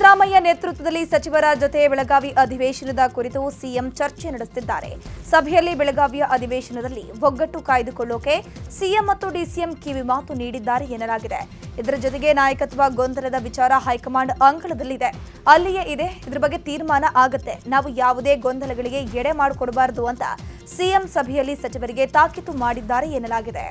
ಸಿದ್ದರಾಮಯ್ಯ ನೇತೃತ್ವದಲ್ಲಿ ಸಚಿವರ ಜೊತೆ ಬೆಳಗಾವಿ ಅಧಿವೇಶನದ ಕುರಿತು ಸಿಎಂ ಚರ್ಚೆ ನಡೆಸುತ್ತಿದ್ದಾರೆ. ಸಭೆಯಲ್ಲಿ ಬೆಳಗಾವಿಯ ಅಧಿವೇಶನದಲ್ಲಿ ಒಗ್ಗಟ್ಟು ಕಾಯ್ದುಕೊಳ್ಳೋಕೆ ಸಿಎಂ ಮತ್ತು ಡಿಸಿಎಂ ಕಿವಿ ಮಾತು ನೀಡಿದ್ದಾರೆ ಎನ್ನಲಾಗಿದೆ. ಇದರ ಜೊತೆಗೆ ನಾಯಕತ್ವ ಗೊಂದಲದ ವಿಚಾರ ಹೈಕಮಾಂಡ್ ಅಂಗಳದಲ್ಲಿದೆ, ಅಲ್ಲಿಯೇ ಇದೆ. ಇದರ ಬಗ್ಗೆ ತೀರ್ಮಾನ ಆಗುತ್ತೆ. ನಾವು ಯಾವುದೇ ಗೊಂದಲಗಳಿಗೆ ಎಡೆ ಮಾಡಿಕೊಡಬಾರದು ಅಂತ ಸಿಎಂ ಸಭೆಯಲ್ಲಿ ಸಚಿವರಿಗೆ ತಾಕೀತು ಮಾಡಿದ್ದಾರೆ ಎನ್ನಲಾಗಿದೆ.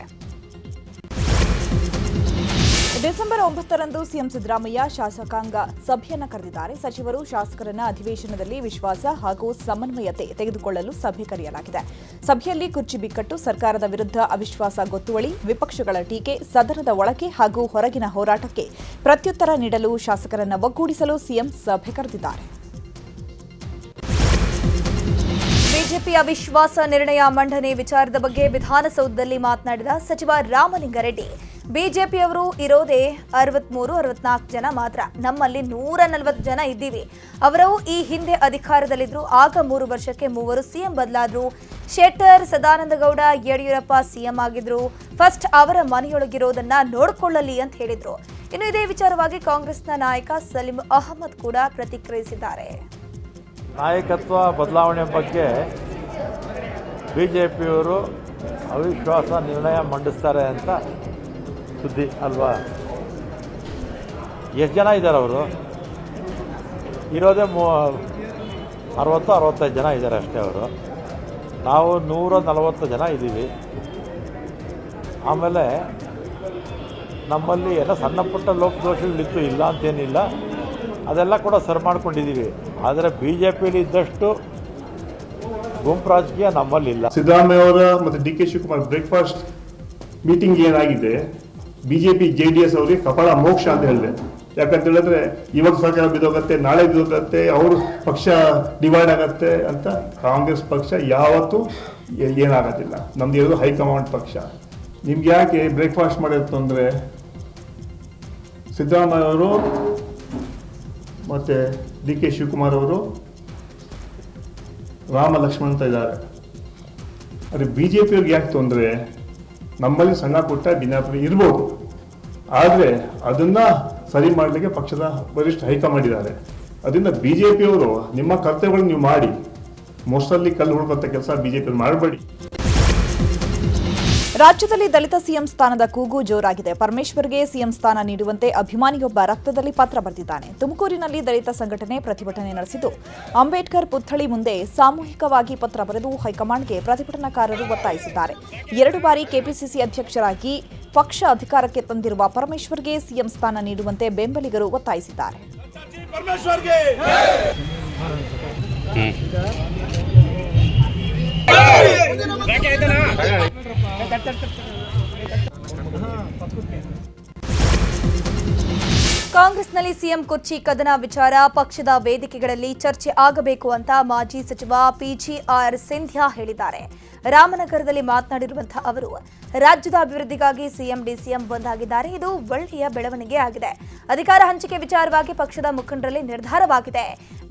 ಡಿಸೆಂಬರ್ 9ರಂದು ಸಿಎಂ ಸಿದ್ದರಾಮಯ್ಯ ಶಾಸಕಾಂಗ ಸಭೆಯನ್ನು ಕರೆದಿದ್ದಾರೆ. ಸಚಿವರು ಶಾಸಕರನ್ನ ಅಧಿವೇಶನದಲ್ಲಿ ವಿಶ್ವಾಸ ಹಾಗೂ ಸಮನ್ವಯತೆ ತೆಗೆದುಕೊಳ್ಳಲು ಸಭೆ ಕರೆಯಲಾಗಿದೆ. ಸಭೆಯಲ್ಲಿ ಕುರ್ಚಿ ಬಿಕ್ಕಟ್ಟು, ಸರ್ಕಾರದ ವಿರುದ್ಧ ಅವಿಶ್ವಾಸ ಗೊತ್ತುವಳಿ, ವಿಪಕ್ಷಗಳ ಟೀಕೆ, ಸದನದ ಒಳಗೆ ಹಾಗೂ ಹೊರಗಿನ ಹೋರಾಟಕ್ಕೆ ಪ್ರತ್ಯುತ್ತರ ನೀಡಲು ಶಾಸಕರನ್ನ ಒಗ್ಗೂಡಿಸಲು ಸಿಎಂ ಸಭೆ ಕರೆದಿದ್ದಾರೆ. ಬಿಜೆಪಿ ಅವಿಶ್ವಾಸ ನಿರ್ಣಯ ಮಂಡನೆ ವಿಚಾರದ ಬಗ್ಗೆ ವಿಧಾನಸೌಧದಲ್ಲಿ ಮಾತನಾಡಿದ ಸಚಿವ ರಾಮಲಿಂಗಾರೆಡ್ಡಿ, ಬಿಜೆಪಿಯವರು ಇರೋದೇ 63-64 ಜನ ಮಾತ್ರ. ನಮ್ಮಲ್ಲಿ 140 ಜನ ಇದ್ದೀವಿ. ಅವರು ಈ ಹಿಂದೆ ಅಧಿಕಾರದಲ್ಲಿದ್ರು. ಆಗ 3 ವರ್ಷಕ್ಕೆ 3 ಸಿಎಂ ಬದಲಾದ್ರು. ಶೆಟ್ಟರ್, ಸದಾನಂದಗೌಡ, ಯಡಿಯೂರಪ್ಪ ಸಿಎಂ ಆಗಿದ್ರು. ಫಸ್ಟ್ ಅವರ ಮನೆಯೊಳಗಿರೋದನ್ನ ನೋಡಿಕೊಳ್ಳಲಿ ಅಂತ ಹೇಳಿದ್ರು. ಇನ್ನು ಇದೇ ವಿಚಾರವಾಗಿ ಕಾಂಗ್ರೆಸ್ನ ನಾಯಕ ಸಲೀಂ ಅಹಮದ್ ಕೂಡ ಪ್ರತಿಕ್ರಿಯಿಸಿದ್ದಾರೆ. ನಾಯಕತ್ವ ಬದಲಾವಣೆ ಬಗ್ಗೆ ಬಿಜೆಪಿಯವರು ಅವಿಶ್ವಾಸ ನಿರ್ಣಯ ಮಂಡಿಸ್ತಾರೆ ಅಂತ ಸುದ್ದಿ ಅಲ್ವಾ? ಎಷ್ಟು ಜನ ಇದ್ದಾರೆ? ಅವರು ಇರೋದೇ 60-65 ಜನ ಇದ್ದಾರೆ ಅಷ್ಟೇ. ಅವರು ನಾವು 140 ಜನ ಇದ್ದೀವಿ. ಆಮೇಲೆ ನಮ್ಮಲ್ಲಿ ಎಲ್ಲ ಸಣ್ಣ ಪುಟ್ಟ ಲೋಪದೋಷಗಳಿತ್ತು, ಇಲ್ಲ ಅಂತೇನಿಲ್ಲ, ಅದೆಲ್ಲ ಕೂಡ ಸರಿ ಮಾಡ್ಕೊಂಡಿದ್ದೀವಿ. ಆದರೆ ಬಿ ಜೆ ಪಿಲಿ ಇದ್ದಷ್ಟು ಗುಂಪು ರಾಜಕೀಯ ನಮ್ಮಲ್ಲಿಲ್ಲ. ಸಿದ್ದರಾಮಯ್ಯ ಅವರ ಮತ್ತು D K Shivakumar breakfast meeting ಏನಾಗಿದೆ, ಬಿಜೆಪಿ JDS ಅವರಿಗೆ ಕಪಾಳ ಮೋಕ್ಷ ಅಂತ ಹೇಳಿದೆ. ಯಾಕಂತ ಹೇಳಿದ್ರೆ ಇವತ್ತು ಸರ್ಕಾರ ಬಿದ್ದೋಗತ್ತೆ, ನಾಳೆ ಬಿದ್ದೋಗತ್ತೆ, ಅವ್ರ ಪಕ್ಷ ಡಿವೈಡ್ ಆಗತ್ತೆ ಅಂತ. ಕಾಂಗ್ರೆಸ್ ಪಕ್ಷ ಯಾವತ್ತೂ ಏನಾಗೋದಿಲ್ಲ. ನಮ್ದು ಇರೋದು ಹೈಕಮಾಂಡ್ ಪಕ್ಷ. ನಿಮ್ಗೆ ಯಾಕೆ ಬ್ರೇಕ್ಫಾಸ್ಟ್ ಮಾಡಿತ್ತು ಅಂದರೆ, ಸಿದ್ದರಾಮಯ್ಯ ಅವರು ಮತ್ತು ಡಿ ಕೆ ಶಿವಕುಮಾರ್ ಅವರು ರಾಮ ಲಕ್ಷ್ಮಣ್ ಅಂತ ಇದ್ದಾರೆ. ಆದರೆ BJP-ಅವ್ರಿಗೆ ಯಾಕೆ ತೊಂದರೆ? ನಮ್ಮಲ್ಲಿ ಸಣ್ಣ ಪುಟ್ಟ ಭಿನ್ನಾಭಿಪ್ರಾಯ ಇರ್ಬೋದು, ಆದರೆ ಅದನ್ನು ಸರಿ ಮಾಡಲಿಕ್ಕೆ ಪಕ್ಷದ ವರಿಷ್ಠ ಹೈಕಮಾಂಡ್ ಇದ್ದಾರೆ. ಅದರಿಂದ BJP-ಅವರು ನಿಮ್ಮ ಕರ್ತವ್ಯಗಳನ್ನು ನೀವು ಮಾಡಿ, ಮೋಸ್ಟಲ್ಲಿ ಕಲ್ಲು ಹುಡುಕುವಂಥ ಕೆಲಸ BJP ಮಾಡಬೇಡಿ. ರಾಜ್ಯದಲ್ಲಿ ದಲಿತ ಸಿಎಂ ಸ್ಥಾನದ ಕೂಗು ಜೋರಾಗಿದೆ. ಪರಮೇಶ್ವರ್ಗೆ ಸಿಎಂ ಸ್ಥಾನ ನೀಡುವಂತೆ ಅಭಿಮಾನಿಯೊಬ್ಬ ರಕ್ತದಲ್ಲಿ ಪತ್ರ ಬರೆದಿದ್ದಾನೆ. ತುಮಕೂರಿನಲ್ಲಿ ದಲಿತ ಸಂಘಟನೆ ಪ್ರತಿಭಟನೆ ನಡೆಸಿದ್ದು, ಅಂಬೇಡ್ಕರ್ ಪುತ್ಥಳಿ ಮುಂದೆ ಸಾಮೂಹಿಕವಾಗಿ ಪತ್ರ ಬರೆದು ಹೈಕಮಾಂಡ್ಗೆ ಪ್ರತಿಭಟನಾಕಾರರು ಒತ್ತಾಯಿಸಿದ್ದಾರೆ. 2 ಬಾರಿ ಕೆಪಿಸಿಸಿ ಅಧ್ಯಕ್ಷರಾಗಿ ಪಕ್ಷ ಅಧಿಕಾರಕ್ಕೆ ತಂದಿರುವ ಪರಮೇಶ್ವರ್ಗೆ ಸಿಎಂ ಸ್ಥಾನ ನೀಡುವಂತೆ ಬೆಂಬಲಿಗರು ಒತ್ತಾಯಿಸಿದ್ದಾರೆ. ಕಾಂಗ್ರೆಸ್ನಲ್ಲಿ ಸಿಎಂ ಕುರ್ಚಿ ಕದನ ವಿಚಾರ ಪಕ್ಷದ ವೇದಿಕೆಗಳಲ್ಲಿ ಚರ್ಚೆ ಆಗಬೇಕು ಅಂತ ಮಾಜಿ ಸಚಿವ PGR ಸಿಂಧ್ಯಾ ಹೇಳಿದ್ದಾರೆ. ರಾಮನಗರದಲ್ಲಿ ಮಾತನಾಡಿರುವಂತಹ ಅವರು, ರಾಜ್ಯದ ಅಭಿವೃದ್ಧಿಗಾಗಿ ಸಿಎಂ ಡಿಸಿಎಂ ಒಂದಾಗಿದ್ದಾರೆ. ಇದು ಒಳ್ಳೆಯ ಬೆಳವಣಿಗೆ ಆಗಿದೆ. ಅಧಿಕಾರ ಹಂಚಿಕೆ ವಿಚಾರವಾಗಿ ಪಕ್ಷದ ಮುಖಂಡರಲ್ಲಿ ನಿರ್ಧಾರವಾಗಿದೆ.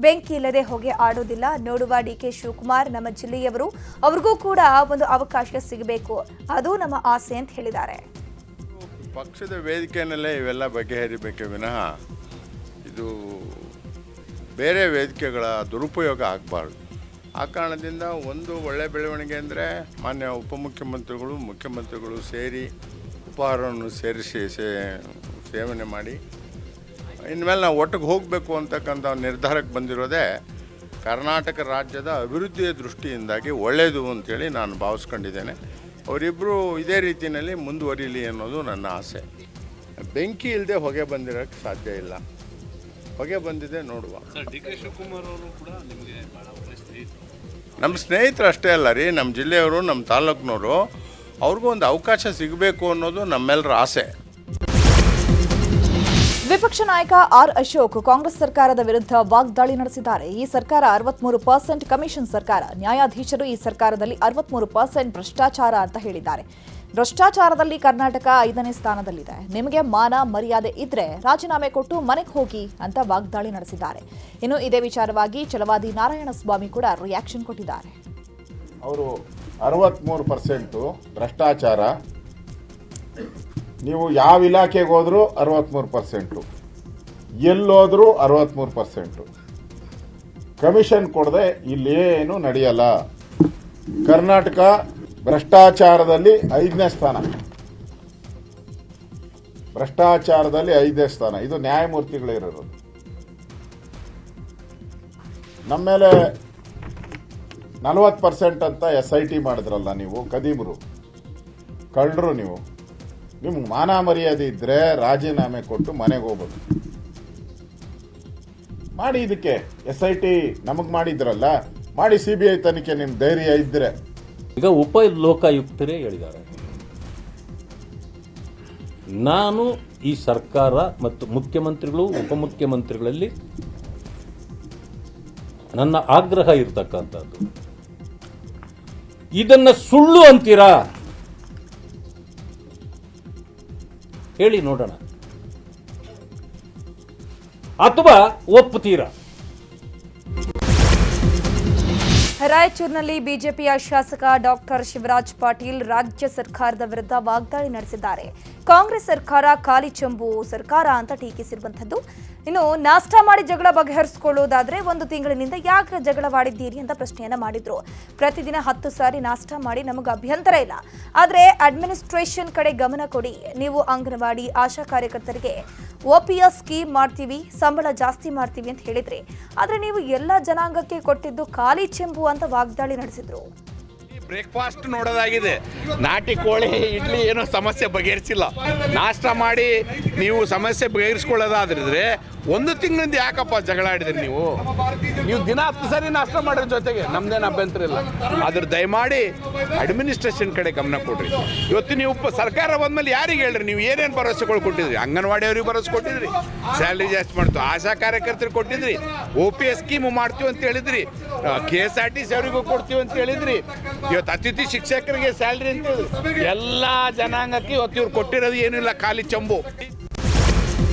ಬೆಂಕಿ ಇಲ್ಲದೆ ಹೊಗೆ ಆಡೋದಿಲ್ಲ. ನೋಡುವ DK ಶಿವಕುಮಾರ್ ನಮ್ಮ ಜಿಲ್ಲೆಯವರು, ಅವ್ರಿಗೂ ಕೂಡ ಒಂದು ಅವಕಾಶ ಸಿಗಬೇಕು, ಅದು ನಮ್ಮ ಆಸೆ ಅಂತ ಹೇಳಿದ್ದಾರೆ. ಪಕ್ಷದ ವೇದಿಕೆಯಲ್ಲೇ ಇವೆಲ್ಲ ಬಗೆಹರಿಬೇಕೆ ವಿನಃ ಇದು ಬೇರೆ ವೇದಿಕೆಗಳ ದುರುಪಯೋಗ ಆಗಬಾರ್ದು. ಆ ಕಾರಣದಿಂದ ಒಂದು ಒಳ್ಳೆ ಬೆಳವಣಿಗೆ ಅಂದರೆ ಮಾನ್ಯ ಉಪಮುಖ್ಯಮಂತ್ರಿಗಳು, ಮುಖ್ಯಮಂತ್ರಿಗಳು ಸೇರಿ ಉಪಹಾರವನ್ನು ಸೇರಿಸಿ ಸೇವನೆ ಮಾಡಿ ಇನ್ಮೇಲೆ ನಾವು ಒಟ್ಟಿಗೆ ಹೋಗಬೇಕು ಅಂತಕ್ಕಂಥ ನಿರ್ಧಾರಕ್ಕೆ ಬಂದಿರೋದೇ ಕರ್ನಾಟಕ ರಾಜ್ಯದ ಅಭಿವೃದ್ಧಿಯ ದೃಷ್ಟಿಯಿಂದಾಗಿ ಒಳ್ಳೆಯದು ಅಂತೇಳಿ ನಾನು ಭಾವಿಸ್ಕೊಂಡಿದ್ದೇನೆ. ಅವರಿಬ್ಬರು ಇದೇ ರೀತಿಯಲ್ಲಿ ಮುಂದುವರಿಲಿ ಅನ್ನೋದು ನನ್ನ ಆಸೆ. ಬೆಂಕಿ ಇಲ್ಲದೆ ಹೊಗೆ ಬಂದಿರೋಕ್ಕೆ ಸಾಧ್ಯ ಇಲ್ಲ. ಹೊಗೆ ಬಂದಿದೆ ನೋಡುವ. DK ಶಿವಕುಮಾರ್ ಅವರು ಕೂಡ ನಿಮಗೆ ನಮ್ಮ ಸ್ನೇಹಿತರು ಅಷ್ಟೇ ಅಲ್ಲ ರೀ, ನಮ್ಮ ಜಿಲ್ಲೆಯವರು, ನಮ್ಮ ತಾಲೂಕಿನವರು, ಅವ್ರಿಗೂ ಒಂದು ಅವಕಾಶ ಸಿಗಬೇಕು ಅನ್ನೋದು ನಮ್ಮೆಲ್ಲರ ಆಸೆ. ವಿಪಕ್ಷ ನಾಯಕ ಆರ್ ಅಶೋಕ್ ಕಾಂಗ್ರೆಸ್ ಸರ್ಕಾರದ ವಿರುದ್ಧ ವಾಗ್ದಾಳಿ ನಡೆಸಿದ್ದಾರೆ. ಈ ಸರ್ಕಾರ 63% ಕಮಿಷನ್ ಸರ್ಕಾರ. ನ್ಯಾಯಾಧೀಶರು ಈ ಸರ್ಕಾರದಲ್ಲಿ 63% ಭ್ರಷ್ಟಾಚಾರ ಅಂತ ಹೇಳಿದ್ದಾರೆ. ಭ್ರಷ್ಟಾಚಾರದಲ್ಲಿ ಕರ್ನಾಟಕ 5ನೇ ಸ್ಥಾನದಲ್ಲಿದೆ. ನಿಮಗೆ ಮಾನ ಮರ್ಯಾದೆ ಇದ್ರೆ ರಾಜೀನಾಮೆ ಕೊಟ್ಟು ಮನೆಗೆ ಹೋಗಿ ಅಂತ ವಾಗ್ದಾಳಿ ನಡೆಸಿದ್ದಾರೆ. ಇನ್ನು ಇದೇ ವಿಚಾರವಾಗಿ ಛಲವಾದಿ ನಾರಾಯಣಸ್ವಾಮಿ ಕೂಡ ರಿಯಾಕ್ಷನ್ ಕೊಟ್ಟಿದ್ದಾರೆ. ಅವರು 63% ಭ್ರಷ್ಟಾಚಾರ, ನೀವು ಯಾವ ಇಲಾಖೆಗೆ ಹೋದರೂ 63%. ಎಲ್ಲೋದ್ರೂ 63%. ಕಮಿಷನ್ ಕೊಡದೆ ಇಲ್ಲೇನು ನಡೆಯಲ್ಲ. ಕರ್ನಾಟಕ ಭ್ರಷ್ಟಾಚಾರದಲ್ಲಿ 5ನೇ ಸ್ಥಾನ. ಭ್ರಷ್ಟಾಚಾರದಲ್ಲಿ 5ನೇ ಸ್ಥಾನ. ಇದು ನ್ಯಾಯಮೂರ್ತಿಗಳಿರೋದು. ನಮ್ಮ ಮೇಲೆ 40% ಅಂತ SIT ಮಾಡಿದ್ರಲ್ಲ ನೀವು, ಕದೀಮರು, ಕಳ್ಳರು ನೀವು. ನಿಮ್ಗೆ ಮಾನ ಮರ್ಯಾದೆ ಇದ್ರೆ ರಾಜೀನಾಮೆ ಕೊಟ್ಟು ಮನೆಗೆ ಹೋಗ್ಬೋದು. ಮಾಡಿ, ಇದಕ್ಕೆ SIT ನಮಗೆ ಮಾಡಿದ್ರಲ್ಲ, ಮಾಡಿ CBI ತನಿಖೆ ನಿಮ್ ಧೈರ್ಯ ಇದ್ರೆ. ಈಗ ಉಪ ಲೋಕಾಯುಕ್ತರೇ ಹೇಳಿದ್ದಾರೆ, ನಾನು ಈ ಸರ್ಕಾರ ಮತ್ತು ಮುಖ್ಯಮಂತ್ರಿಗಳು ಉಪಮುಖ್ಯಮಂತ್ರಿಗಳಲ್ಲಿ ನನ್ನ ಆಗ್ರಹ ಇರತಕ್ಕಂಥದ್ದು, ಇದನ್ನ ಸುಳ್ಳು ಅಂತೀರಾ ಹೇಳಿ ನೋಡೋಣ, ಅಥವಾ ಒಪ್ಪುತ್ತೀರಾ? ರಾಯಚೂರಿನಲ್ಲಿ ಬಿಜೆಪಿಯ ಶಾಸಕ ಡಾಕ್ಟರ್ ಶಿವರಾಜ್ ಪಾಟೀಲ್ ರಾಜ್ಯ ಸರ್ಕಾರದ ವಿರುದ್ಧ ವಾಗ್ದಾಳಿ ನಡೆಸಿದ್ದಾರೆ. ಕಾಂಗ್ರೆಸ್ ಸರ್ಕಾರ ಖಾಲಿ ಚೆಂಬು ಸರ್ಕಾರ ಅಂತ ಟೀಕಿಸಿರುವಂಥದ್ದು. ಇನ್ನು ನಾಷ್ಟಾ ಮಾಡಿ ಜಗಳ ಬಗೆಹರಿಸಿಕೊಳ್ಳುವುದಾದ್ರೆ 1 ತಿಂಗಳಿನಿಂದ ಯಾಕೆ ಜಗಳವಾಡಿದ್ದೀರಿ ಅಂತ ಪ್ರಶ್ನೆಯನ್ನ ಮಾಡಿದ್ರು. ಪ್ರತಿದಿನ 10 ಸಾರಿ ನಾಷ್ಟಾ ಮಾಡಿ ನಮಗೆ ಅಭ್ಯಂತರ ಇಲ್ಲ, ಆದರೆ ಅಡ್ಮಿನಿಸ್ಟ್ರೇಷನ್ ಕಡೆ ಗಮನ ಕೊಡಿ. ನೀವು ಅಂಗನವಾಡಿ ಆಶಾ ಕಾರ್ಯಕರ್ತರಿಗೆ OPS ಸ್ಕೀಮ್ ಮಾಡ್ತೀವಿ, ಸಂಬಳ ಜಾಸ್ತಿ ಮಾಡ್ತೀವಿ ಅಂತ ಹೇಳಿದ್ರಿ, ಆದರೆ ನೀವು ಎಲ್ಲ ಜನಾಂಗಕ್ಕೆ ಕೊಟ್ಟಿದ್ದು ಖಾಲಿ ಚೆಂಬು ಅಂತ ವಾಗ್ದಾಳಿ ನಡೆಸಿದ್ರು. ಬ್ರೇಕ್ಫಾಸ್ಟ್ ನೋಡೋದಾಗಿದೆ, ನಾಟಿ ಕೋಳಿ ಇಡ್ಲಿ ಏನೋ ಸಮಸ್ಯೆ ಬಗೆಹರಿಸಿಲ್ಲ. ನಾಷ್ಟ ಮಾಡಿ ನೀವು ಸಮಸ್ಯೆ ಬಗೆಹರಿಸ್ಕೊಳ್ಳೋದಾದ್ರೆ 1 ತಿಂಗಳಿಂದ ಯಾಕಪ್ಪ ಜಗಳ ಆಡಿದ್ರಿ ನೀವು ದಿನ 10 ಸಾರಿ ನಾಷ್ಟ ಮಾಡೋದ್ರ ಜೊತೆಗೆ ನಮ್ದೇನು ಅಭ್ಯಂತರ ಇಲ್ಲ. ಆದ್ರೆ ದಯಮಾಡಿ ಅಡ್ಮಿನಿಸ್ಟ್ರೇಷನ್ ಕಡೆ ಗಮನ ಕೊಡ್ರಿ. ಇವತ್ತು ನೀವು ಸರ್ಕಾರ ಬಂದ್ಮೇಲೆ ಯಾರಿಗೆ ಹೇಳ್ರಿ, ನೀವು ಏನೇನು ಭರವಸೆಗಳು ಕೊಟ್ಟಿದ್ರಿ? ಅಂಗನವಾಡಿ ಅವ್ರಿಗೆ ಭರವಸೆ ಕೊಟ್ಟಿದ್ರಿ, ಸ್ಯಾಲ್ರಿ ಜಾಸ್ತಿ ಮಾಡ್ತು. ಆಶಾ ಕಾರ್ಯಕರ್ತರಿಗೆ ಕೊಟ್ಟಿದ್ರಿ, OPS ಸ್ಕೀಮು ಮಾಡ್ತೀವಿ ಅಂತ ಹೇಳಿದ್ರಿ, KSRTC ಅವರಿಗೂ ಕೊಡ್ತೀವಿ ಅಂತ ಹೇಳಿದ್ರಿ, ಇವತ್ತು ಅತಿಥಿ ಶಿಕ್ಷಕರಿಗೆ ಸ್ಯಾಲ್ರಿ ಅಂತ ಹೇಳಿದ್ರಿ. ಎಲ್ಲ ಜನಾಂಗಕ್ಕೆ ಇವತ್ತು ಇವ್ರು ಕೊಟ್ಟಿರೋದು ಏನಿಲ್ಲ, ಖಾಲಿ ಚಂಬು.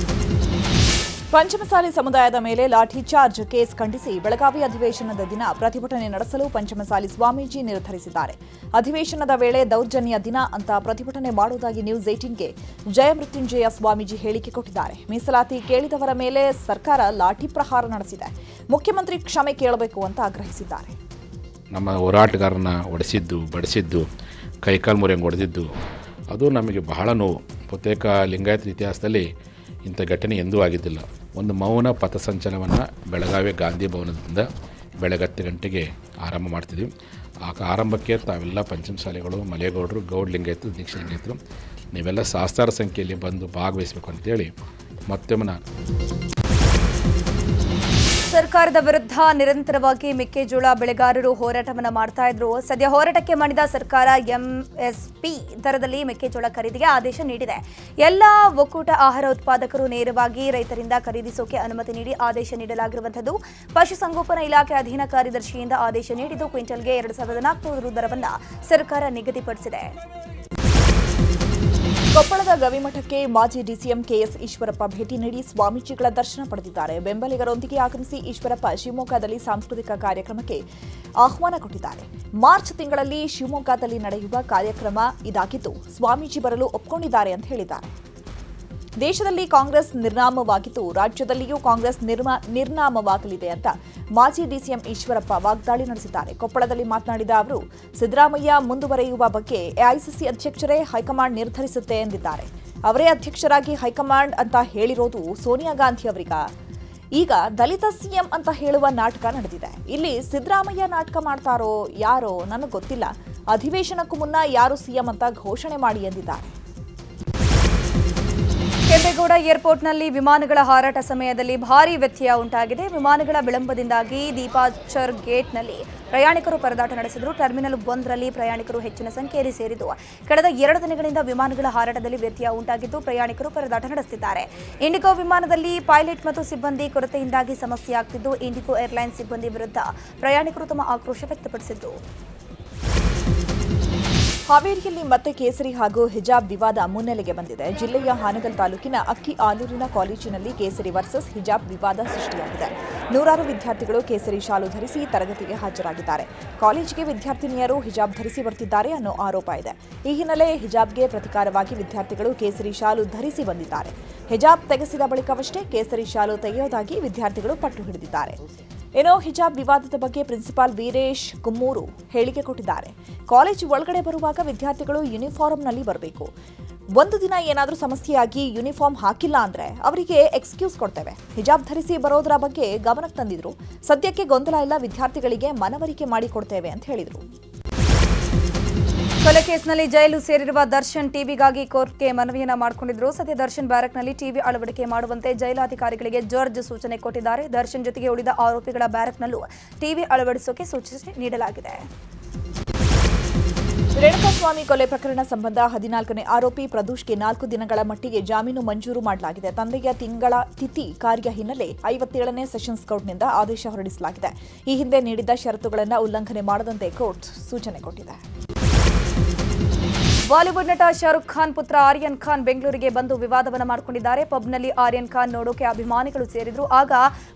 ಪಂಚಮಸಾಲಿ ಸಮುದಾಯದ ಮೇಲೆ ಲಾಠಿ ಚಾರ್ಜ್ ಕೇಸ್ ಖಂಡಿಸಿ ಬೆಳಗಾವಿ ಅಧಿವೇಶನದ ದಿನ ಪ್ರತಿಭಟನೆ ನಡೆಸಲು ಪಂಚಮಸಾಲಿ ಸ್ವಾಮೀಜಿ ನಿರ್ಧರಿಸಿದ್ದಾರೆ. ಅಧಿವೇಶನದ ವೇಳೆ ದೌರ್ಜನ್ಯ ದಿನ ಅಂತ ಪ್ರತಿಭಟನೆ ಮಾಡುವುದಾಗಿ ನ್ಯೂಸ್ 18ಗೆ ಜಯಮೃತ್ಯುಂಜಯ ಸ್ವಾಮೀಜಿ ಹೇಳಿಕೆ ಕೊಟ್ಟಿದ್ದಾರೆ. ಮೀಸಲಾತಿ ಕೇಳಿದವರ ಮೇಲೆ ಸರ್ಕಾರ ಲಾಠಿ ಪ್ರಹಾರ ನಡೆಸಿದೆ, ಮುಖ್ಯಮಂತ್ರಿ ಕ್ಷಮೆ ಕೇಳಬೇಕು ಅಂತ ಆಗ್ರಹಿಸಿದ್ದಾರೆ. ನಮ್ಮ ಹೋರಾಟಗಾರನ ಹೊಡೆಸಿದ್ದು, ಬಡಿಸಿದ್ದು, ಕೈಕಾಲು ಮುರಿಯಂಗೆ ಹೊಡೆದಿದ್ದು ಅದು ನಮಗೆ ಬಹಳ ನೋವು. ಬಹುತೇಕ ಲಿಂಗಾಯತ ಇತಿಹಾಸದಲ್ಲಿ ಇಂಥ ಘಟನೆ ಎಂದೂ ಆಗಿದ್ದಿಲ್ಲ. ಒಂದು ಮೌನ ಪಥಸಂಚಲನವನ್ನು ಬೆಳಗಾವಿ ಗಾಂಧಿ ಭವನದಿಂದ ಬೆಳಗ್ಗೆ 10 ಗಂಟೆಗೆ ಆರಂಭ ಮಾಡ್ತಿದ್ವಿ. ಆ ಆರಂಭಕ್ಕೆ ತಾವೆಲ್ಲ ಪಂಚಮಸಾಲಿಗಳು, ಮಲೆಗೌಡರು, ಗೌಡ್ ಲಿಂಗಾಯತರು, ದೀಕ್ಷಾ ಲಿಂಗಾಯತರು ನೀವೆಲ್ಲ ಸಹಸ್ರಾರು ಸಂಖ್ಯೆಯಲ್ಲಿ ಬಂದು ಭಾಗವಹಿಸಬೇಕು ಅಂತೇಳಿ ಮತ್ತೊಮ್ಮೆ ನಾನು ಸರ್ಕಾರದ ವಿರುದ್ಧ ನಿರಂತರವಾಗಿ ಮೆಕ್ಕೆಜೋಳ ಬೆಳೆಗಾರರು ಹೋರಾಟವನ್ನು ಮಾಡ್ತಾ ಇದ್ರು. ಸದ್ಯ ಹೋರಾಟಕ್ಕೆ ಮಣಿದ ಸರ್ಕಾರ MSP ದರದಲ್ಲಿ ಮೆಕ್ಕೆಜೋಳ ಖರೀದಿಗೆ ಆದೇಶ ನೀಡಿದೆ. ಎಲ್ಲ ಒಕ್ಕೂಟ ಆಹಾರ ಉತ್ಪಾದಕರು ನೇರವಾಗಿ ರೈತರಿಂದ ಖರೀದಿಸೋಕೆ ಅನುಮತಿ ನೀಡಿ ಆದೇಶ ನೀಡಲಾಗಿರುವಂಥದ್ದು. ಪಶುಸಂಗೋಪನಾ ಇಲಾಖೆ ಅಧೀನ ಕಾರ್ಯದರ್ಶಿಯಿಂದ ಆದೇಶ ನೀಡಿದ್ದು ಕ್ವಿಂಟಲ್ಗೆ 2400 ದರವನ್ನು ಸರ್ಕಾರ ನಿಗದಿಪಡಿಸಿದೆ. ಕೊಪ್ಪಳದ ಗವಿಮಠಕ್ಕೆ ಮಾಜಿ DCM KS ಈಶ್ವರಪ್ಪ ಭೇಟಿ ನೀಡಿ ಸ್ವಾಮೀಜಿಗಳ ದರ್ಶನ ಪಡೆದಿದ್ದಾರೆ. ಬೆಂಬಲಿಗರೊಂದಿಗೆ ಆಗಮಿಸಿ ಈಶ್ವರಪ್ಪ ಶಿವಮೊಗ್ಗದಲ್ಲಿ ಸಾಂಸ್ಕೃತಿಕ ಕಾರ್ಯಕ್ರಮಕ್ಕೆ ಆಹ್ವಾನ ಕೊಟ್ಟಿದ್ದಾರೆ. ಮಾರ್ಚ್ ತಿಂಗಳಲ್ಲಿ ಶಿವಮೊಗ್ಗದಲ್ಲಿ ನಡೆಯುವ ಕಾರ್ಯಕ್ರಮ ಇದಾಗಿದ್ದು ಸ್ವಾಮೀಜಿ ಬರಲು ಒಪ್ಪಿಕೊಂಡಿದ್ದಾರೆ ಅಂತ ಹೇಳಿದ್ದಾರೆ. ದೇಶದಲ್ಲಿ ಕಾಂಗ್ರೆಸ್ ನಿರ್ನಾಮವಾಗಿದ್ದು ರಾಜ್ಯದಲ್ಲಿಯೂ ಕಾಂಗ್ರೆಸ್ ನಿರ್ನಾಮವಾಗಲಿದೆ ಅಂತ ಮಾಜಿ DCM ಈಶ್ವರಪ್ಪ ವಾಗ್ದಾಳಿ ನಡೆಸಿದ್ದಾರೆ. ಕೊಪ್ಪಳದಲ್ಲಿ ಮಾತನಾಡಿದ ಅವರು, ಸಿದ್ದರಾಮಯ್ಯ ಮುಂದುವರೆಯುವ ಬಗ್ಗೆ AICC ಅಧ್ಯಕ್ಷರೇ ಹೈಕಮಾಂಡ್ ನಿರ್ಧರಿಸುತ್ತೆ ಎಂದಿದ್ದಾರೆ. ಅವರೇ ಅಧ್ಯಕ್ಷರಾಗಿ ಹೈಕಮಾಂಡ್ ಅಂತ ಹೇಳಿರೋದು ಸೋನಿಯಾ ಗಾಂಧಿ ಅವರಿಗ. ಈಗ ದಲಿತ CM ಅಂತ ಹೇಳುವ ನಾಟಕ ನಡೆದಿದೆ. ಇಲ್ಲಿ ಸಿದ್ದರಾಮಯ್ಯ ನಾಟಕ ಮಾಡ್ತಾರೋ ಯಾರೋ ನನಗೆ ಗೊತ್ತಿಲ್ಲ. ಅಧಿವೇಶನಕ್ಕೂ ಮುನ್ನ ಯಾರು CM ಅಂತ ಘೋಷಣೆ ಮಾಡಿ ಎಂದಿದ್ದಾರೆ. ಕೆಂಪೇಗೌಡ ಏರ್ಪೋರ್ಟ್ನಲ್ಲಿ ವಿಮಾನಗಳ ಹಾರಾಟ ಸಮಯದಲ್ಲಿ ಭಾರೀ ವ್ಯತ್ಯಯ ಉಂಟಾಗಿದೆ. ವಿಮಾನಗಳ ವಿಳಂಬದಿಂದಾಗಿ ದೀಪಾಚರ್ ಗೇಟ್ನಲ್ಲಿ ಪ್ರಯಾಣಿಕರು ಪರದಾಟ ನಡೆಸಿದರು. ಟರ್ಮಿನಲ್ 1ರಲ್ಲಿ ಪ್ರಯಾಣಿಕರು ಹೆಚ್ಚಿನ ಸಂಖ್ಯೆಯಲ್ಲಿ ಸೇರಿದ್ದು ಕಳೆದ 2 ದಿನಗಳಿಂದ ವಿಮಾನಗಳ ಹಾರಾಟದಲ್ಲಿ ವ್ಯತ್ಯಯ ಉಂಟಾಗಿದ್ದು ಪ್ರಯಾಣಿಕರು ಪರದಾಟ ನಡೆಸುತ್ತಿದ್ದಾರೆ. ಇಂಡಿಗೋ ವಿಮಾನದಲ್ಲಿ ಪೈಲಟ್ ಮತ್ತು ಸಿಬ್ಬಂದಿ ಕೊರತೆಯಿಂದಾಗಿ ಸಮಸ್ಯೆ ಆಗ್ತಿದ್ದು ಇಂಡಿಗೋ ಏರ್ಲೈನ್ಸ್ ಸಿಬ್ಬಂದಿ ವಿರುದ್ಧ ಪ್ರಯಾಣಿಕರು ತಮ್ಮ ಆಕ್ರೋಶ ವ್ಯಕ್ತಪಡಿಸಿದರು. ಹಾವೇರಿಯಲ್ಲಿ ಮತ್ತೆ ಕೇಸರಿ ಹಾಗೂ ಹಿಜಾಬ್ ವಿವಾದ ಮುನ್ನೆಲೆಗೆ ಬಂದಿದೆ. ಜಿಲ್ಲೆಯ ಹಾನಗಲ್ ತಾಲೂಕಿನ ಅಕ್ಕಿ ಆಲೂರಿನ ಕಾಲೇಜಿನಲ್ಲಿ ಕೇಸರಿ ವರ್ಸಸ್ ಹಿಜಾಬ್ ವಿವಾದ ಸೃಷ್ಟಿಯಾಗಿದೆ. ನೂರಾರು ವಿದ್ಯಾರ್ಥಿಗಳು ಕೇಸರಿ ಶಾಲು ಧರಿಸಿ ತರಗತಿಗೆ ಹಾಜರಾಗಿದ್ದಾರೆ. ಕಾಲೇಜಿಗೆ ವಿದ್ಯಾರ್ಥಿನಿಯರು ಹಿಜಾಬ್ ಧರಿಸಿ ಬರ್ತಿದ್ದಾರೆ ಅನ್ನೋ ಆರೋಪ ಇದೆ. ಈ ಹಿನ್ನೆಲೆ ಹಿಜಾಬ್ಗೆ ಪ್ರತಿಕಾರವಾಗಿ ವಿದ್ಯಾರ್ಥಿಗಳು ಕೇಸರಿ ಶಾಲು ಧರಿಸಿ ಬಂದಿದ್ದಾರೆ. ಹಿಜಾಬ್ ತೆಗೆಸಿದ ಬಳಿಕವಷ್ಟೇ ಕೇಸರಿ ಶಾಲು ತೆಗೆಯುವುದಾಗಿ ವಿದ್ಯಾರ್ಥಿಗಳು ಪಟ್ಟು ಹಿಡಿದಿದ್ದಾರೆ. ಏನೋ ಹಿಜಾಬ್ ವಿವಾದದ ಬಗ್ಗೆ ಪ್ರಿನ್ಸಿಪಾಲ್ ವೀರೇಶ್ ಕುಮ್ಮೂರು ಹೇಳಿಕೆ ಕೊಟ್ಟಿದ್ದಾರೆ. ಕಾಲೇಜು ಒಳಗಡೆ ಬರುವಾಗ ವಿದ್ಯಾರ್ಥಿಗಳು ಯೂನಿಫಾರ್ಮ್ನಲ್ಲಿ ಬರಬೇಕು. ಒಂದು ದಿನ ಏನಾದರೂ ಸಮಸ್ಯೆಯಾಗಿ ಯೂನಿಫಾರ್ಮ್ ಹಾಕಿಲ್ಲ ಅಂದ್ರೆ ಅವರಿಗೆ ಎಕ್ಸ್ಕ್ಯೂಸ್ ಕೊಡ್ತೇವೆ. ಹಿಜಾಬ್ ಧರಿಸಿ ಬರೋದರ ಬಗ್ಗೆ ಗಮನಕ್ಕೆ ತಂದಿದ್ರು. ಸದ್ಯಕ್ಕೆ ಗೊಂದಲ ಇಲ್ಲ, ವಿದ್ಯಾರ್ಥಿಗಳಿಗೆ ಮನವರಿಕೆ ಮಾಡಿಕೊಡ್ತೇವೆ ಅಂತ ಹೇಳಿದರು. ಕೊಲೆ ಕೇಸ್ನಲ್ಲಿ ಜೈಲು ಸೇರಿರುವ ದರ್ಶನ್ ಟಿವಿಗಾಗಿ ಕೋರ್ಟ್ಗೆ ಮನವಿಯನ್ನ ಮಾಡಿಕೊಂಡಿದ್ರು. ಸದ್ಯ ದರ್ಶನ್ ಬ್ಯಾರಕ್ನಲ್ಲಿ ಟಿವಿ ಅಳವಡಿಕೆ ಮಾಡುವಂತೆ ಜೈಲಾಧಿಕಾರಿಗಳಿಗೆ ಜಾರ್ಜ್ ಸೂಚನೆ ಕೊಟ್ಟಿದ್ದಾರೆ. ದರ್ಶನ್ ಜೊತೆಗೆ ಉಳಿದ ಆರೋಪಿಗಳ ಬ್ಯಾರಕ್ನಲ್ಲೂ ಟಿವಿ ಅಳವಡಿಸೋಕೆ ಸೂಚನೆ ನೀಡಲಾಗಿದೆ. ರೇಣುಕಾಸ್ವಾಮಿ ಕೊಲೆ ಪ್ರಕರಣ ಸಂಬಂಧ 14ನೇ ಆರೋಪಿ ಪ್ರದೂಷ್ಗೆ 4 ದಿನಗಳ ಮಟ್ಟಿಗೆ ಜಾಮೀನು ಮಂಜೂರು ಮಾಡಲಾಗಿದೆ. ತಂದೆಯ ತಿಂಗಳ ತಿಥಿ ಕಾರ್ಯ ಹಿನ್ನೆಲೆ 57ನೇ ಸೆಷನ್ಸ್ ಕೋರ್ಟ್ನಿಂದ ಆದೇಶ ಹೊರಡಿಸಲಾಗಿದೆ. ಈ ಹಿಂದೆ ನೀಡಿದ್ದ ಷರತ್ತುಗಳನ್ನು ಉಲ್ಲಂಘನೆ ಮಾಡದಂತೆ ಕೋರ್ಟ್ ಸೂಚನೆ ಕೊಟ್ಟಿದೆ. ಬಾಲಿವುಡ್ ನಟ ಶಾರುಖ್ ಖಾನ್ ಪುತ್ರ ಆರ್ಯನ್ ಖಾನ್ ಬೆಂಗಳೂರಿಗೆ ಬಂದು ವಿವಾದವನ್ನು ಮಾಡಿಕೊಂಡಿದ್ದಾರೆ. ಪಬ್ನಲ್ಲಿ ಆರ್ಯನ್ ಖಾನ್ ನೋಡೋಕೆ ಅಭಿಮಾನಿಗಳು ಸೇರಿದ್ರು. ಆಗ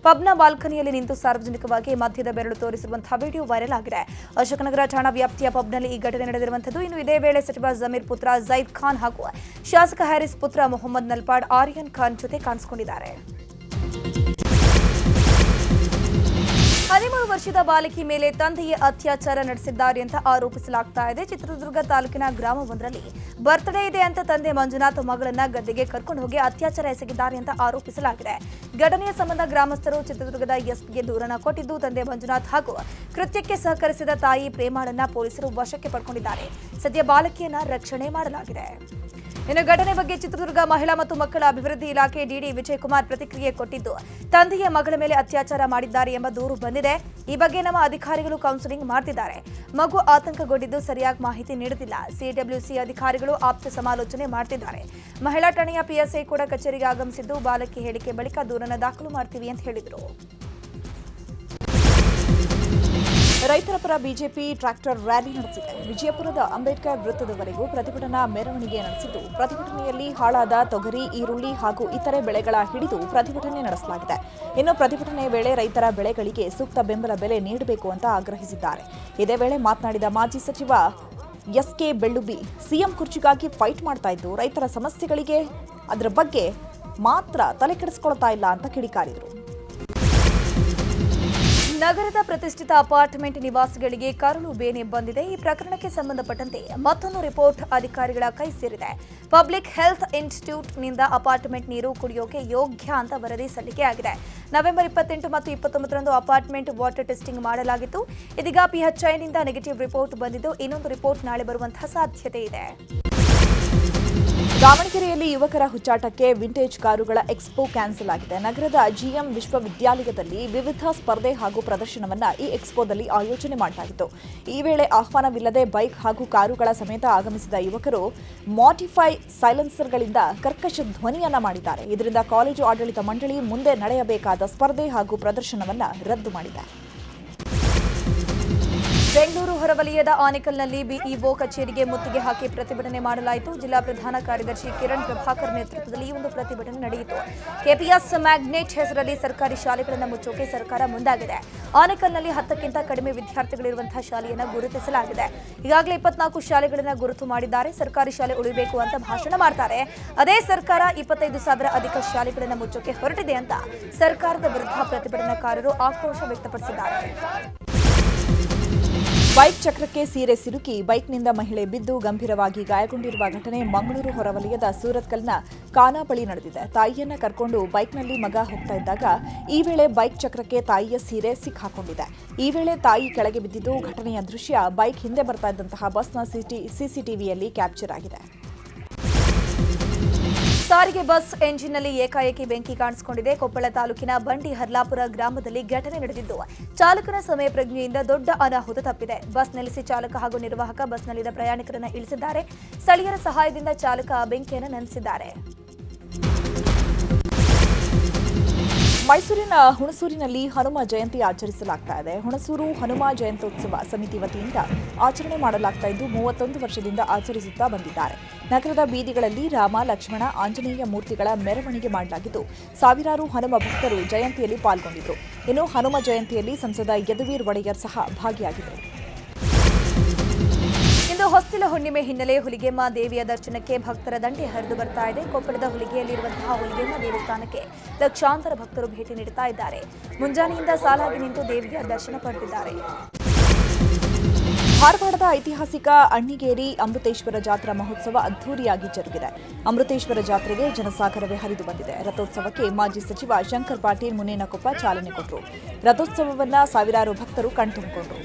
ಪಬ್ನ ಬಾಲ್ಕನಿಯಲ್ಲಿ ನಿಂತು ಸಾರ್ವಜನಿಕವಾಗಿ ಮಧ್ಯದ ಬೆರಳು ತೋರಿಸಿರುವಂತಹ ವಿಡಿಯೋ ವೈರಲ್ ಆಗಿದೆ. ಅಶೋಕನಗರ ಠಾಣಾ ವ್ಯಾಪ್ತಿಯ ಪಬ್ನಲ್ಲಿ ಈ ಘಟನೆ ನಡೆದಿರುವಂಥದ್ದು. ಇನ್ನು ಇದೇ ವೇಳೆ ಸಚಿವ ಜಮೀರ್ ಪುತ್ರ ಜೈದ್ ಖಾನ್ ಹಾಗೂ ಶಾಸಕ ಹ್ಯಾರಿಸ್ ಪುತ್ರ ಮೊಹಮ್ಮದ್ ನಲ್ಪಾಡ್ ಆರ್ಯನ್ ಖಾನ್ ಜೊತೆ ಕಾಣಿಸಿಕೊಂಡಿದ್ದಾರೆ. 13 ವರ್ಷದ ಬಾಲಕಿ ಮೇಲೆ ತಂದೆಯೇ ಅತ್ಯಾಚಾರ ನಡೆಸಿದ್ದಾರೆ ಅಂತ ಆರೋಪಿಸಲಾಗ್ತಾ ಇದೆ. ಚಿತ್ರದುರ್ಗ ತಾಲೂಕಿನ ಗ್ರಾಮವೊಂದರಲ್ಲಿ ಬರ್ತ್ಡೇ ಇದೆ ಅಂತ ತಂದೆ ಮಂಜುನಾಥ್ ಮಗಳನ್ನ ಗದ್ದೆಗೆ ಕರ್ಕೊಂಡು ಹೋಗಿ ಅತ್ಯಾಚಾರ ಎಸಗಿದ್ದಾರೆ ಅಂತ ಆರೋಪಿಸಲಾಗಿದೆ. ಘಟನೆಯ ಸಂಬಂಧ ಗ್ರಾಮಸ್ಥರು ಚಿತ್ರದುರ್ಗದ ಎಸ್ಪಿಗೆ ದೂರನ್ನ ಕೊಟ್ಟಿದ್ದು, ತಂದೆ ಮಂಜುನಾಥ್ ಹಾಗೂ ಕೃತ್ಯಕ್ಕೆ ಸಹಕರಿಸಿದ ತಾಯಿ ಪ್ರೇಮಾಳನ್ನ ಪೊಲೀಸರು ವಶಕ್ಕೆ ಪಡ್ಕೊಂಡಿದ್ದಾರೆ. ಸದ್ಯ ಬಾಲಕಿಯನ್ನ ರಕ್ಷಣೆ ಮಾಡಲಾಗಿದೆ. ಇನ್ನು ಘಟನೆ ಬಗ್ಗೆ ಚಿತ್ರದುರ್ಗ ಮಹಿಳಾ ಮತ್ತು ಮಕ್ಕಳ ಅಭಿವೃದ್ಧಿ ಇಲಾಖೆ ಡಿಡಿ ವಿಜಯಕುಮಾರ್ ಪ್ರತಿಕ್ರಿಯೆ ಕೊಟ್ಟಿದ್ದು, ತಂದೆಯ ಮಗಳ ಮೇಲೆ ಅತ್ಯಾಚಾರ ಮಾಡಿದ್ದಾರೆ ಎಂಬ ದೂರು ಬಂದಿದೆ. ಈ ಬಗ್ಗೆ ನಮ್ಮ ಅಧಿಕಾರಿಗಳು ಕೌನ್ಸಿಲಿಂಗ್ ಮಾಡ್ತಿದ್ದಾರೆ. ಮಗು ಆತಂಕಗೊಂಡಿದ್ದು ಸರಿಯಾಗಿ ಮಾಹಿತಿ ನೀಡುತ್ತಿಲ್ಲ. ಸಿಡಬ್ಲ್ಯೂಸಿ ಅಧಿಕಾರಿಗಳು ಆಪ್ತ ಸಮಾಲೋಚನೆ ಮಾಡ್ತಿದ್ದಾರೆ. ಮಹಿಳಾ ಠಾಣೆಯ ಪಿಎಸ್ಐ ಕೂಡ ಕಚೇರಿಗೆ ಆಗಮಿಸಿದ್ದು, ಬಾಲಕಿ ಹೇಳಿಕೆ ಬಳಿಕ ದೂರನ್ನು ದಾಖಲು ಮಾಡ್ತೀವಿ ಅಂತ ಹೇಳಿದರು. ರೈತರ ಪರ ಬಿಜೆಪಿ ಟ್ರ್ಯಾಕ್ಟರ್ ರ್ಯಾಲಿ ನಡೆಸಿದೆ. ವಿಜಯಪುರದ ಅಂಬೇಡ್ಕರ್ ವೃತ್ತದವರೆಗೂ ಪ್ರತಿಭಟನಾ ಮೆರವಣಿಗೆ ನಡೆಸಿದ್ದು, ಪ್ರತಿಭಟನೆಯಲ್ಲಿ ಹಾಳಾದ ತೊಗರಿ, ಈರುಳ್ಳಿ ಹಾಗೂ ಇತರೆ ಬೆಳೆಗಳ ಹಿಡಿದು ಪ್ರತಿಭಟನೆ ನಡೆಸಲಾಗಿದೆ. ಇನ್ನು ಪ್ರತಿಭಟನೆ ವೇಳೆ ರೈತರ ಬೆಳೆಗಳಿಗೆ ಸೂಕ್ತ ಬೆಂಬಲ ಬೆಲೆ ನೀಡಬೇಕು ಅಂತ ಆಗ್ರಹಿಸಿದ್ದಾರೆ. ಇದೇ ವೇಳೆ ಮಾತನಾಡಿದ ಮಾಜಿ ಸಚಿವ ಎಸ್ಕೆ ಬೆಳ್ಳುಬ್ಬಿ, ಸಿಎಂ ಕುರ್ಚಿಗಾಗಿ ಫೈಟ್ ಮಾಡ್ತಾ ಇದ್ದು ರೈತರ ಸಮಸ್ಯೆಗಳಿಗೆ ಅದರ ಬಗ್ಗೆ ಮಾತ್ರ ತಲೆ ಕೆಡಿಸಿಕೊಳ್ತಾ ಇಲ್ಲ ಅಂತ ಕಿಡಿಕಾರಿದರು. ನಗರದ ಪ್ರತಿಷ್ಠಿತ ಅಪಾರ್ಟ್ಮೆಂಟ್ ನಿವಾಸಿಗಳಿಗೆ ಕರಳು ಬೇನೆ ಬಂದಿದೆ. ಈ ಪ್ರಕರಣಕ್ಕೆ ಸಂಬಂಧಪಟ್ಟಂತೆ ಮತ್ತೊಂದು ರಿಪೋರ್ಟ್ ಅಧಿಕಾರಿಗಳ ಕೈ ಸೇರಿದೆ. ಪಬ್ಲಿಕ್ ಹೆಲ್ತ್ ಇನ್ಸ್ಟಿಟ್ಯೂಟ್ನಿಂದ ಅಪಾರ್ಟ್ಮೆಂಟ್ ನೀರು ಕುಡಿಯೋಕೆ ಯೋಗ್ಯ ಅಂತ ವರದಿ ಸಲ್ಲಿಕೆಯಾಗಿದೆ. ನವೆಂಬರ್ 28 ಮತ್ತು 29ರಂದು ಅಪಾರ್ಟ್ಮೆಂಟ್ ವಾಟರ್ ಟೆಸ್ಟಿಂಗ್ ಮಾಡಲಾಗಿತ್ತು. ಇದೀಗ ಪಿಎಚ್ಐನಿಂದ ನೆಗೆಟಿವ್ ರಿಪೋರ್ಟ್ ಬಂದಿದ್ದು, ಇನ್ನೊಂದು ರಿಪೋರ್ಟ್ ನಾಳೆ ಬರುವಂತಹ ಸಾಧ್ಯತೆ ಇದೆ. ದಾವಣಗೆರೆಯಲ್ಲಿ ಯುವಕರ ಹುಚ್ಚಾಟಕ್ಕೆ ವಿಂಟೇಜ್ ಕಾರುಗಳ ಎಕ್ಸ್ಪೋ ಕ್ಯಾನ್ಸಲ್ ಆಗಿದೆ. ನಗರದ ಜಿಎಂ ವಿಶ್ವವಿದ್ಯಾಲಯದಲ್ಲಿ ವಿವಿಧ ಸ್ಪರ್ಧೆ ಹಾಗೂ ಪ್ರದರ್ಶನವನ್ನು ಈ ಎಕ್ಸ್ಪೋದಲ್ಲಿ ಆಯೋಜನೆ ಮಾಡಲಾಗಿತ್ತು. ಈ ವೇಳೆ ಆಹ್ವಾನವಿಲ್ಲದೆ ಬೈಕ್ ಹಾಗೂ ಕಾರುಗಳ ಸಮೇತ ಆಗಮಿಸಿದ ಯುವಕರು ಮಾಡಿಫೈ ಸೈಲೆನ್ಸರ್ಗಳಿಂದ ಕರ್ಕಶ ಧ್ವನಿಯನ್ನ ಮಾಡಿದ್ದಾರೆ. ಇದರಿಂದ ಕಾಲೇಜು ಆಡಳಿತ ಮಂಡಳಿ ಮುಂದೆ ನಡೆಯಬೇಕಾದ ಸ್ಪರ್ಧೆ ಹಾಗೂ ಪ್ರದರ್ಶನವನ್ನು ರದ್ದು ಮಾಡಿದೆ. ಬೆಂಗಳೂರು ಹೊರವಲಯದ ಆನೇಕಲ್ನಲ್ಲಿ ಬಿಇಒ ಕಚೇರಿಗೆ ಮುತ್ತಿಗೆ ಹಾಕಿ ಪ್ರತಿಭಟನೆ ಮಾಡಲಾಯಿತು. ಜಿಲ್ಲಾ ಪ್ರಧಾನ ಕಾರ್ಯದರ್ಶಿ ಕಿರಣ್ ಪ್ರಭಾಕರ್ ನೇತೃತ್ವದಲ್ಲಿ ಈ ಒಂದು ಪ್ರತಿಭಟನೆ ನಡೆಯಿತು. ಕೆಪಿಎಸ್ ಮ್ಯಾಗ್ನೆಟ್ ಹೆಸರಲ್ಲಿ ಸರ್ಕಾರಿ ಶಾಲೆಗಳನ್ನು ಮುಚ್ಚೋಕೆ ಸರ್ಕಾರ ಮುಂದಾಗಿದೆ. ಆನೇಕಲ್ನಲ್ಲಿ 10ಕ್ಕಿಂತ ಕಡಿಮೆ ವಿದ್ಯಾರ್ಥಿಗಳಿರುವಂತಹ ಶಾಲೆಯನ್ನು ಗುರುತಿಸಲಾಗಿದೆ. ಈಗಾಗಲೇ 24 ಶಾಲೆಗಳನ್ನು ಗುರುತು ಮಾಡಿದ್ದಾರೆ. ಸರ್ಕಾರಿ ಶಾಲೆ ಉಳಿಬೇಕು ಅಂತ ಭಾಷಣ ಮಾಡ್ತಾರೆ. ಅದೇ ಸರ್ಕಾರ 25,000 ಅಧಿಕ ಶಾಲೆಗಳನ್ನು ಮುಚ್ಚೋಕೆ ಹೊರಟಿದೆ ಅಂತ ಸರ್ಕಾರದ ವಿರುದ್ಧ ಪ್ರತಿಭಟನಾಕಾರರು ಆಕ್ರೋಶ ವ್ಯಕ್ತಪಡಿಸಿದ್ದಾರೆ. ಬೈಕ್ ಚಕ್ರಕ್ಕೆ ಸೀರೆ ಸಿಲುಕಿ ಬೈಕ್ನಿಂದ ಮಹಿಳೆ ಬಿದ್ದು ಗಂಭೀರವಾಗಿ ಗಾಯಗೊಂಡಿರುವ ಘಟನೆ ಮಂಗಳೂರು ಹೊರವಲಯದ ಸೂರತ್ಕಲ್ನ ಕಾನಾ ಬಳಿ ನಡೆದಿದೆ. ತಾಯಿಯನ್ನ ಕರ್ಕೊಂಡು ಬೈಕ್ನಲ್ಲಿ ಮಗ ಹೋಗ್ತಾ ಇದ್ದಾಗ ಈ ವೇಳೆ ಬೈಕ್ ಚಕ್ರಕ್ಕೆ ತಾಯಿಯ ಸೀರೆ ಸಿಕ್ಕಾಕೊಂಡಿದೆ. ಈ ವೇಳೆ ತಾಯಿ ಕೆಳಗೆ ಬಿದ್ದಿದ್ದು ಘಟನೆಯ ದೃಶ್ಯ ಬೈಕ್ ಹಿಂದೆ ಬರ್ತಾ ಇದ್ದಂತಹ ಬಸ್ನ ಸಿಸಿಟಿವಿಯಲ್ಲಿ ಕ್ಯಾಪ್ಚರ್ ಆಗಿದೆ. ಸಾರಿಗೆ ಬಸ್ ಎಂಜಿನ್ನಲ್ಲಿ ಏಕಾಏಕಿ ಬೆಂಕಿ ಕಾಣಿಸಿಕೊಂಡಿದೆ. ಕೊಪ್ಪಳ ತಾಲೂಕಿನ ಬಂಡಿ ಹರ್ಲಾಪುರ ಗ್ರಾಮದಲ್ಲಿ ಘಟನೆ ನಡೆದಿದ್ದು, ಚಾಲಕನ ಸಮಯ ಪ್ರಜ್ಞೆಯಿಂದ ದೊಡ್ಡ ಅನಾಹುತ ತಪ್ಪಿದೆ. ಬಸ್ ನಿಲ್ಲಿಸಿ ಚಾಲಕ ಹಾಗೂ ನಿರ್ವಾಹಕ ಬಸ್ನಲ್ಲಿದ್ದ ಪ್ರಯಾಣಿಕರನ್ನು ಇಳಿಸಿದ್ದಾರೆ. ಸ್ಥಳೀಯರ ಸಹಾಯದಿಂದ ಚಾಲಕ ಬೆಂಕಿಯನ್ನು ನಂದಿಸಿದ್ದಾರೆ. ಮೈಸೂರಿನ ಹುಣಸೂರಿನಲ್ಲಿ ಹನುಮ ಜಯಂತಿ ಆಚರಿಸಲಾಗ್ತಾ ಇದೆ. ಹುಣಸೂರು ಹನುಮ ಜಯಂತ್ಯೋತ್ಸವ ಸಮಿತಿ ವತಿಯಿಂದ ಆಚರಣೆ ಮಾಡಲಾಗ್ತಾ ಇದ್ದು 31 ವರ್ಷದಿಂದ ಆಚರಿಸುತ್ತಾ ಬಂದಿದ್ದಾರೆ. ನಗರದ ಬೀದಿಗಳಲ್ಲಿ ರಾಮ, ಲಕ್ಷ್ಮಣ, ಆಂಜನೇಯ ಮೂರ್ತಿಗಳ ಮೆರವಣಿಗೆ ಮಾಡಲಾಗಿದ್ದು ಸಾವಿರಾರು ಹನುಮ ಭಕ್ತರು ಜಯಂತಿಯಲ್ಲಿ ಪಾಲ್ಗೊಂಡಿದ್ದರು. ಇನ್ನು ಹನುಮ ಜಯಂತಿಯಲ್ಲಿ ಸಂಸದ ಯದುವೀರ್ ಒಡೆಯರ್ ಸಹ ಭಾಗಿಯಾಗಿದ್ದರು. ಇಂದು ಹೊಸ್ತಿಲ ಹುಣ್ಣಿಮೆ ಹಿನ್ನೆಲೆ ಹುಲಿಗೆಮ್ಮ ದೇವಿಯ ದರ್ಶನಕ್ಕೆ ಭಕ್ತರ ದಂಡೆ ಹರಿದು ಬರ್ತಾ ಇದೆ. ಕೊಪ್ಪಳದ ಹುಲಿಗೆಯಲ್ಲಿರುವಂತಹ ಹುಲಿಗೆಮ್ಮ ದೇವಸ್ಥಾನಕ್ಕೆ ಲಕ್ಷಾಂತರ ಭಕ್ತರು ಭೇಟಿ ನೀಡುತ್ತಾ ಇದ್ದಾರೆ. ಮುಂಜಾನೆಯಿಂದ ಸಾಲಾಗಿ ನಿಂತು ದೇವಿಯ ದರ್ಶನ ಪಡೆದಿದ್ದಾರೆ. ಧಾರವಾಡದ ಐತಿಹಾಸಿಕ ಅಣ್ಣಿಗೇರಿ ಅಮೃತೇಶ್ವರ ಜಾತ್ರಾ ಮಹೋತ್ಸವ ಅದ್ದೂರಿಯಾಗಿ ಜರುಗಿದೆ. ಅಮೃತೇಶ್ವರ ಜಾತ್ರೆಗೆ ಜನಸಾಗರವೇ ಹರಿದು ಬಂದಿದೆ. ರಥೋತ್ಸವಕ್ಕೆ ಮಾಜಿ ಸಚಿವ ಶಂಕರ್ ಪಾಟೀಲ್ ಮುನೇನಕೊಪ್ಪ ಚಾಲನೆ ಕೊಟ್ಟರು. ರಥೋತ್ಸವವನ್ನು ಸಾವಿರಾರು ಭಕ್ತರು ಕಣ್ತುಂಬಿಕೊಂಡರು.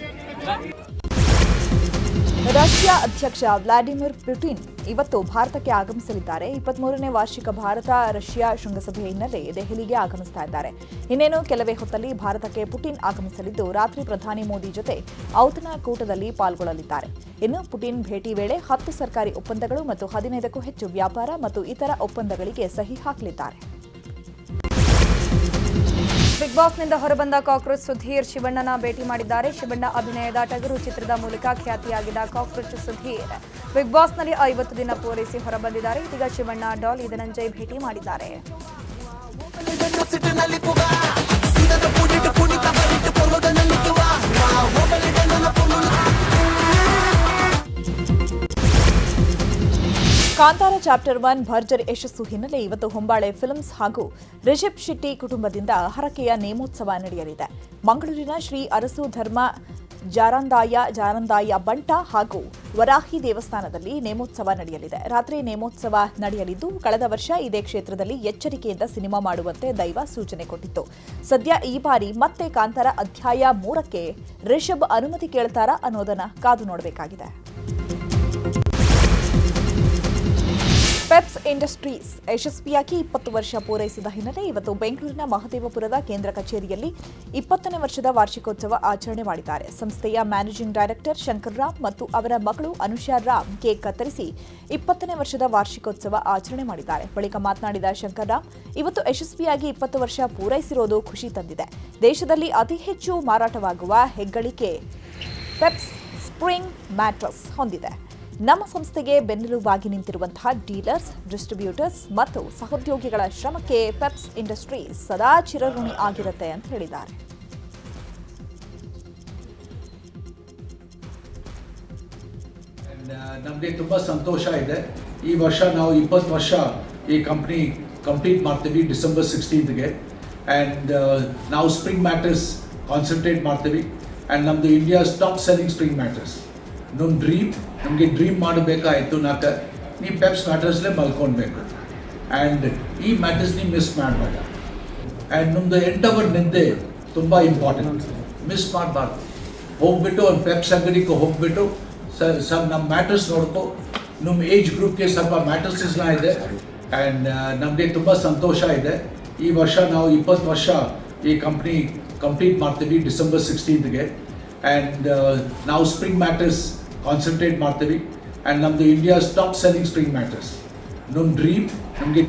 ರಷ್ಯಾ ಅಧ್ಯಕ್ಷ ವ್ಲಾಡಿಮಿರ್ ಪುಟಿನ್ ಇವತ್ತು ಭಾರತಕ್ಕೆ ಆಗಮಿಸಲಿದ್ದಾರೆ. 23ನೇ ವಾರ್ಷಿಕ ಭಾರತ ರಷ್ಯಾ ಶೃಂಗಸಭೆ ಹಿನ್ನೆಲೆ ದೆಹಲಿಗೆ ಆಗಮಿಸ್ತಾ ಇದ್ದಾರೆ. ಇನ್ನೇನು ಕೆಲವೇ ಹೊತ್ತಲ್ಲಿ ಭಾರತಕ್ಕೆ ಪುಟಿನ್ ಆಗಮಿಸಲಿದ್ದು ರಾತ್ರಿ ಪ್ರಧಾನಿ ಮೋದಿ ಜೊತೆ ಔತಣಕೂಟದಲ್ಲಿ ಪಾಲ್ಗೊಳ್ಳಲಿದ್ದಾರೆ. ಇನ್ನು ಪುಟಿನ್ ಭೇಟಿ ವೇಳೆ 10 ಸರ್ಕಾರಿ ಒಪ್ಪಂದಗಳು ಮತ್ತು 15ಕ್ಕೂ ಹೆಚ್ಚು ವ್ಯಾಪಾರ ಮತ್ತು ಇತರ ಒಪ್ಪಂದಗಳಿಗೆ ಸಹಿ ಹಾಕಲಿದ್ದಾರೆ. ಬಿಗ್ ಬಾಸ್ನಿಂದ ಹೊರಬಂದ ಕಾಕ್ರೋಚ್ ಸುಧೀರ್ ಶಿವಣ್ಣನ ಭೇಟಿ ಮಾಡಿದ್ದಾರೆ. ಶಿವಣ್ಣ ಅಭಿನಯದ ಟಗರು ಚಿತ್ರದ ಮೂಲಕ ಖ್ಯಾತಿಯಾಗಿದ್ದ ಕಾಕ್ರೋಚ್ ಸುಧೀರ್ ಬಿಗ್ ಬಾಸ್ನಲ್ಲಿ 50 ದಿನ ಪೂರೈಸಿ ಹೊರಬಂದಿದ್ದಾರೆ. ಇದೀಗ ಶಿವಣ್ಣ ಡಾಲಿ ಧನಂಜಯ್ ಭೇಟಿ ಮಾಡಿದ್ದಾರೆ. ಕಾಂತಾರ ಚಾಪ್ಟರ್ 1 ಭರ್ಜರಿ ಯಶಸ್ಸು ಹಿನ್ನೆಲೆ ಇವತ್ತು ಹೊಂಬಾಳೆ ಫಿಲ್ಮ್ಸ್ ಹಾಗೂ ರಿಷಬ್ ಶೆಟ್ಟಿ ಕುಟುಂಬದಿಂದ ಹರಕೆಯ ನೇಮೋತ್ಸವ ನಡೆಯಲಿದೆ. ಮಂಗಳೂರಿನ ಶ್ರೀ ಅರಸು ಧರ್ಮ ಜಾರಂದಾಯ ಬಂಟ ಹಾಗೂ ವರಾಹಿ ದೇವಸ್ಥಾನದಲ್ಲಿ ನೇಮೋತ್ಸವ ನಡೆಯಲಿದೆ. ರಾತ್ರಿ ನೇಮೋತ್ಸವ ನಡೆಯಲಿದ್ದು ಕಳೆದ ವರ್ಷ ಇದೇ ಕ್ಷೇತ್ರದಲ್ಲಿ ಎಚ್ಚರಿಕೆಯಿಂದ ಸಿನಿಮಾ ಮಾಡುವಂತೆ ದೈವ ಸೂಚನೆ ಕೊಟ್ಟಿತ್ತು. ಸದ್ಯ ಈ ಬಾರಿ ಮತ್ತೆ ಕಾಂತಾರ ಅಧ್ಯಾಯ 3ಕ್ಕೆ ರಿಷಬ್ ಅನುಮತಿ ಕೇಳ್ತಾರಾ ಅನ್ನೋದನ್ನ ಕಾದು ನೋಡಬೇಕಾಗಿದೆ. ಪೆಪ್ಸ್ ಇಂಡಸ್ಟ್ರೀಸ್ ಯಶಸ್ವಿಯಾಗಿ 20 ವರ್ಷ ಪೂರೈಸಿದ ಹಿನ್ನೆಲೆ ಇವತ್ತು ಬೆಂಗಳೂರಿನ ಮಹದೇವಪುರದ ಕೇಂದ್ರ ಕಚೇರಿಯಲ್ಲಿ 20ನೇ ವರ್ಷದ ವಾರ್ಷಿಕೋತ್ಸವ ಆಚರಣೆ ಮಾಡಿದ್ದಾರೆ. ಸಂಸ್ಥೆಯ ಮ್ಯಾನೇಜಿಂಗ್ ಡೈರೆಕ್ಟರ್ ಶಂಕರ್ ರಾಮ್ ಮತ್ತು ಅವರ ಮಗಳು ಅನುಷಾ ರಾಮ್ ಕೇಕ್ ಕತ್ತರಿಸಿ 20ನೇ ವರ್ಷದ ವಾರ್ಷಿಕೋತ್ಸವ ಆಚರಣೆ ಮಾಡಿದ್ದಾರೆ. ಬಳಿಕ ಮಾತನಾಡಿದ ಶಂಕರ್ ರಾಮ್, ಇವತ್ತು ಯಶಸ್ವಿಯಾಗಿ 20 ವರ್ಷ ಪೂರೈಸಿರೋದು ಖುಷಿ ತಂದಿದೆ. ದೇಶದಲ್ಲಿ ಅತಿ ಹೆಚ್ಚು ಮಾರಾಟವಾಗುವ ಹೆಗ್ಗಳಿಕೆ ಪೆಪ್ಸ್ ಸ್ಪ್ರಿಂಗ್ ಮ್ಯಾಟ್ರಸ್ ಹೊಂದಿದೆ. ನಮ್ಮ ಸಂಸ್ಥೆಗೆ ಬೆನ್ನೆಲುಬಾಗಿ ನಿಂತಿರುವಂತಹ ಡೀಲರ್ಸ್, ಡಿಸ್ಟ್ರಿಬ್ಯೂಟರ್ಸ್ ಮತ್ತು ಸಹೋದ್ಯೋಗಿಗಳ ಶ್ರಮಕ್ಕೆ ಪೆಪ್ಸ್ ಇಂಡಸ್ಟ್ರೀಸ್ ಸದಾ ಚಿರಋಣಿ ಆಗಿರುತ್ತೆ ಅಂತ ಹೇಳಿದ್ದಾರೆ. ನಮಗೆ ತುಂಬ ಸಂತೋಷ ಇದೆ. ಈ ವರ್ಷ ನಾವು 20 ವರ್ಷ ಈ ಕಂಪ್ನಿ ಕಂಪ್ಲೀಟ್ ಮಾಡ್ತೀವಿ ಡಿಸೆಂಬರ್ 16ಗೆ. ಆ್ಯಂಡ್ ನಾವು ಸ್ಪ್ರಿಂಗ್ ಮ್ಯಾಟ್ರಸ್ ಕಾನ್ಸಂಟ್ರೇಟ್ ಮಾಡ್ತೀವಿ. ಆ್ಯಂಡ್ ನಮ್ಮದು India's top selling spring mattress. ನಮಗೆ ಡ್ರೀಮ್ ಮಾಡಬೇಕಾಯಿತು ನೀವು ಪೆಪ್ಸ್ ಮ್ಯಾಟ್ರಸ್ಲೇ ಮಲ್ಕೊಳ್ಬೇಕು. ಆ್ಯಂಡ್ ಈ ಮ್ಯಾಟ್ರಸ್ ನೀವು ಮಿಸ್ ಮಾಡಬೇಡ. ಆ್ಯಂಡ್ ನಮ್ಮದು 8 ಅವರ್ ನಿದ್ದೆ ತುಂಬ ಇಂಪಾರ್ಟೆಂಟ್, ಮಿಸ್ ಮಾಡಬಾರ್ದು. ಹೋಗ್ಬಿಟ್ಟು ಒಂದು ಪೆಪ್ಸ್ ಅಂಗಡಿಗೆ ಹೋಗ್ಬಿಟ್ಟು ಸರ್ ನಮ್ಮ ಮ್ಯಾಟ್ರಸ್ ನೋಡ್ಕೊ. ನಮ್ಮ ಏಜ್ ಗ್ರೂಪ್ಗೆ ಸ್ವಲ್ಪ ಮ್ಯಾಟ್ರಸಸ್ನ ಇದೆ. ಆ್ಯಂಡ್ ನಮಗೆ ತುಂಬ ಸಂತೋಷ ಇದೆ. ಈ ವರ್ಷ ನಾವು 20 ವರ್ಷ ಈ ಕಂಪ್ನಿ ಕಂಪ್ಲೀಟ್ ಮಾಡ್ತೀವಿ ಡಿಸೆಂಬರ್ 16ಗೆ. ಆ್ಯಂಡ್ ನಾವು ಸ್ಪ್ರಿಂಗ್ ಮ್ಯಾಟ್ರಸ್ ಕಾನ್ಸಂಟ್ರೇಟ್ ಮಾಡ್ತೀವಿ. ಆ್ಯಂಡ್ ನಮ್ಮದು India's top selling spring mattress. ನಮಗೆ